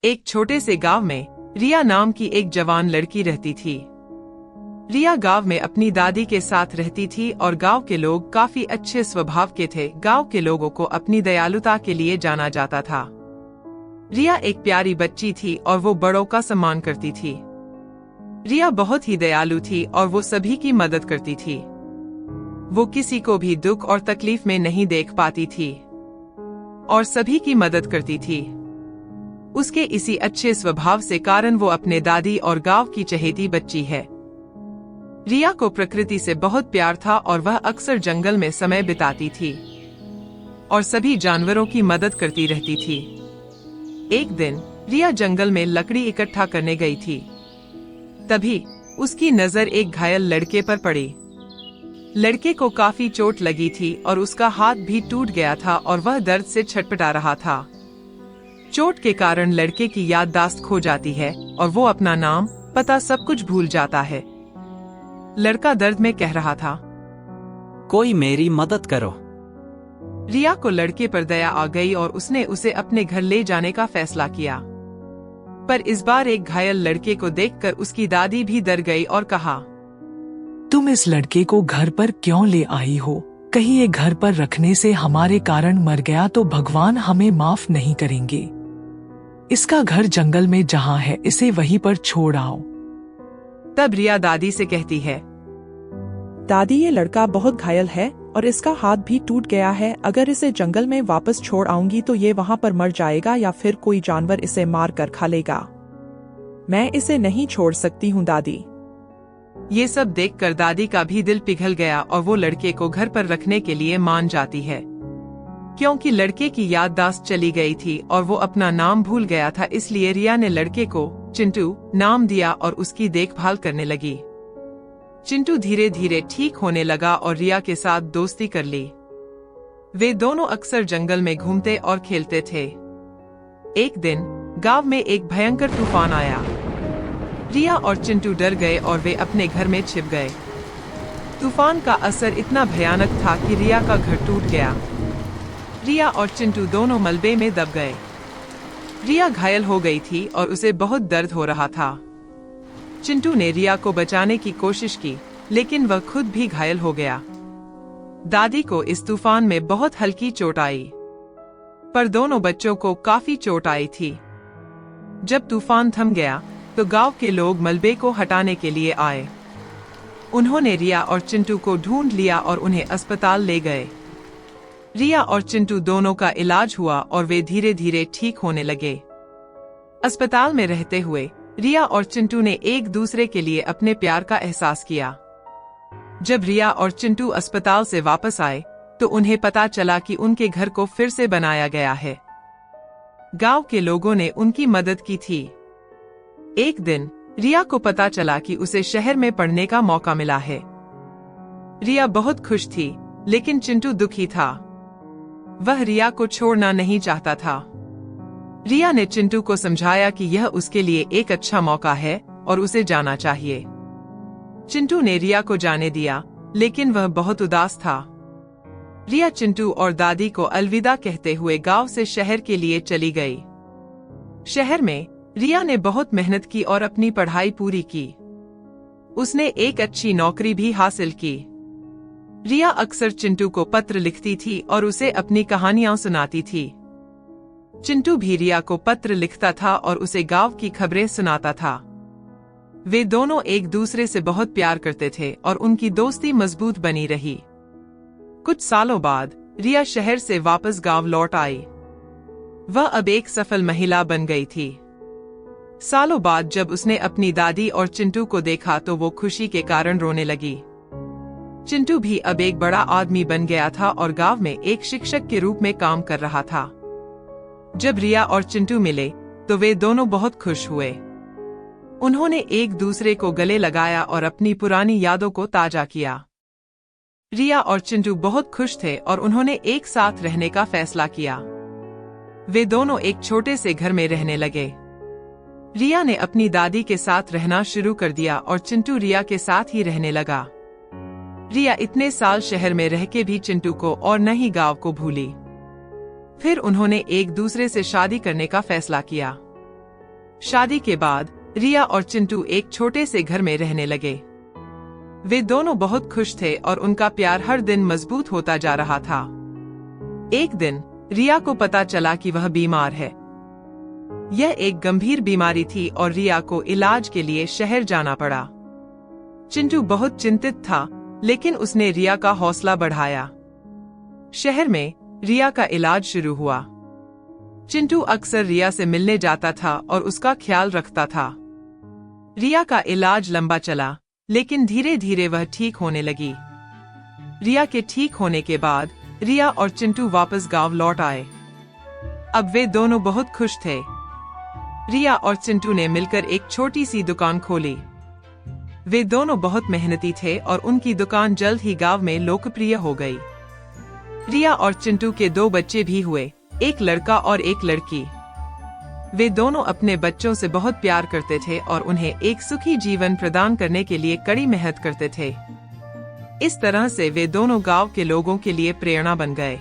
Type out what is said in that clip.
एक छोटे से गांव में रिया नाम की एक जवान लड़की रहती थी। रिया गांव में अपनी दादी के साथ रहती थी और गांव के लोग काफी अच्छे स्वभाव के थे। गांव के लोगों को अपनी दयालुता के लिए जाना जाता था। रिया एक प्यारी बच्ची थी और वो बड़ों का सम्मान करती थी। रिया बहुत ही दयालु थी और वो सभी की मदद करती थी। वो किसी को भी दुख और तकलीफ में नहीं देख पाती थी और सभी की मदद करती थी। उसके इसी अच्छे स्वभाव से कारण वो अपने दादी और गांव की चहेती बच्ची है। रिया को प्रकृति से बहुत प्यार था और वह अक्सर जंगल में समय बिताती थी और सभी जानवरों की मदद करती रहती थी। एक दिन रिया जंगल में लकड़ी इकट्ठा करने गई थी। तभी उसकी नजर एक घायल लड़के पर पड़ी। लड़के को काफी चोट लगी थी और उसका हाथ भी टूट गया था और वह दर्द से छटपटा रहा था। चोट के कारण लड़के की याददाश्त खो जाती है और वो अपना नाम, पता सब कुछ भूल जाता है। लड़का दर्द में कह रहा था, कोई मेरी मदद करो। रिया को लड़के पर दया आ गई और उसने उसे अपने घर ले जाने का फैसला किया। पर इस बार एक घायल लड़के को देखकर उसकी दादी भी डर गई और कहा, तुम इस लड़के को घर पर क्यों ले आई हो? कहीं ये घर पर रखने से हमारे कारण मर गया तो भगवान हमें माफ नहीं करेंगे। इसका घर जंगल में जहाँ है, इसे वहीं पर छोड़ आओ। तब रिया दादी से कहती है, दादी, ये लड़का बहुत घायल है और इसका हाथ भी टूट गया है। अगर इसे जंगल में वापस छोड़ आऊंगी तो ये वहाँ पर मर जाएगा या फिर कोई जानवर इसे मार कर खा लेगा। मैं इसे नहीं छोड़ सकती हूँ दादी। ये सब देखकर दादी का भी दिल पिघल गया और वो लड़के को घर पर रखने के लिए मान जाती है। क्योंकि लड़के की याददाश्त चली गई थी और वो अपना नाम भूल गया था, इसलिए रिया ने लड़के को चिंटू नाम दिया और उसकी देखभाल करने लगी। चिंटू धीरे धीरे ठीक होने लगा और रिया के साथ दोस्ती कर ली। वे दोनों अक्सर जंगल में घूमते और खेलते थे। एक दिन गांव में एक भयंकर तूफान आया। रिया और चिंटू डर गए और वे अपने घर में छिप गए। तूफान का असर इतना भयानक था कि रिया का घर टूट गया। रिया और चिंटू दोनों मलबे में दब गए। रिया घायल हो गई थी और उसे बहुत दर्द हो रहा था। चिंटू ने रिया को बचाने की कोशिश की, लेकिन वह खुद भी घायल हो गया। दादी को इस तूफान में बहुत हल्की चोट आई, पर दोनों बच्चों को काफी चोट आई थी। जब तूफान थम गया तो गांव के लोग मलबे को हटाने के लिए आए। उन्होंने रिया और चिंटू को ढूंढ लिया और उन्हें अस्पताल ले गए। रिया और चिंटू दोनों का इलाज हुआ और वे धीरे धीरे ठीक होने लगे। अस्पताल में रहते हुए रिया और चिंटू ने एक दूसरे के लिए अपने प्यार का एहसास किया। जब रिया और चिंटू अस्पताल से वापस आए तो उन्हें पता चला कि उनके घर को फिर से बनाया गया है। गांव के लोगों ने उनकी मदद की थी। एक दिन रिया को पता चला कि उसे शहर में पढ़ने का मौका मिला है। रिया बहुत खुश थी, लेकिन चिंटू दुखी था। वह रिया को छोड़ना नहीं चाहता था। रिया ने चिंटू को समझाया कि यह उसके लिए एक अच्छा मौका है और उसे जाना चाहिए। चिंटू ने रिया को जाने दिया, लेकिन वह बहुत उदास था। रिया चिंटू और दादी को अलविदा कहते हुए गांव से शहर के लिए चली गई। शहर में रिया ने बहुत मेहनत की और अपनी पढ़ाई पूरी की। उसने एक अच्छी नौकरी भी हासिल की। रिया अक्सर चिंटू को पत्र लिखती थी और उसे अपनी कहानियां सुनाती थी। चिंटू भी रिया को पत्र लिखता था और उसे गांव की खबरें सुनाता था। वे दोनों एक दूसरे से बहुत प्यार करते थे और उनकी दोस्ती मजबूत बनी रही। कुछ सालों बाद रिया शहर से वापस गांव लौट आई। वह अब एक सफल महिला बन गई थी। सालों बाद जब उसने अपनी दादी और चिंटू को देखा तो वो खुशी के कारण रोने लगी। चिंटू भी अब एक बड़ा आदमी बन गया था और गांव में एक शिक्षक के रूप में काम कर रहा था। जब रिया और चिंटू मिले तो वे दोनों बहुत खुश हुए। उन्होंने एक दूसरे को गले लगाया और अपनी पुरानी यादों को ताजा किया। रिया और चिंटू बहुत खुश थे और उन्होंने एक साथ रहने का फैसला किया। वे दोनों एक छोटे से घर में रहने लगे। रिया ने अपनी दादी के साथ रहना शुरू कर दिया और चिंटू रिया के साथ ही रहने लगा। रिया इतने साल शहर में रह के भी चिंटू को और न ही गांव को भूली। फिर उन्होंने एक दूसरे से शादी करने का फैसला किया। शादी के बाद रिया और चिंटू एक छोटे से घर में रहने लगे। वे दोनों बहुत खुश थे और उनका प्यार हर दिन मजबूत होता जा रहा था। एक दिन रिया को पता चला कि वह बीमार है। यह एक गंभीर बीमारी थी और रिया को इलाज के लिए शहर जाना पड़ा। चिंटू बहुत चिंतित था, लेकिन उसने रिया का हौसला बढ़ाया। शहर में रिया का इलाज शुरू हुआ। चिंटू अक्सर रिया से मिलने जाता था और उसका ख्याल रखता था। रिया का इलाज लंबा चला, लेकिन धीरे धीरे वह ठीक होने लगी। रिया के ठीक होने के बाद रिया और चिंटू वापस गांव लौट आए। अब वे दोनों बहुत खुश थे। रिया और चिंटू ने मिलकर एक छोटी सी दुकान खोली। वे दोनों बहुत मेहनती थे और उनकी दुकान जल्द ही गांव में लोकप्रिय हो गई। रिया और चिंटू के 2 बच्चे भी हुए, एक लड़का और एक लड़की। वे दोनों अपने बच्चों से बहुत प्यार करते थे और उन्हें एक सुखी जीवन प्रदान करने के लिए कड़ी मेहनत करते थे। इस तरह से वे दोनों गांव के लोगों के लिए प्रेरणा बन गए।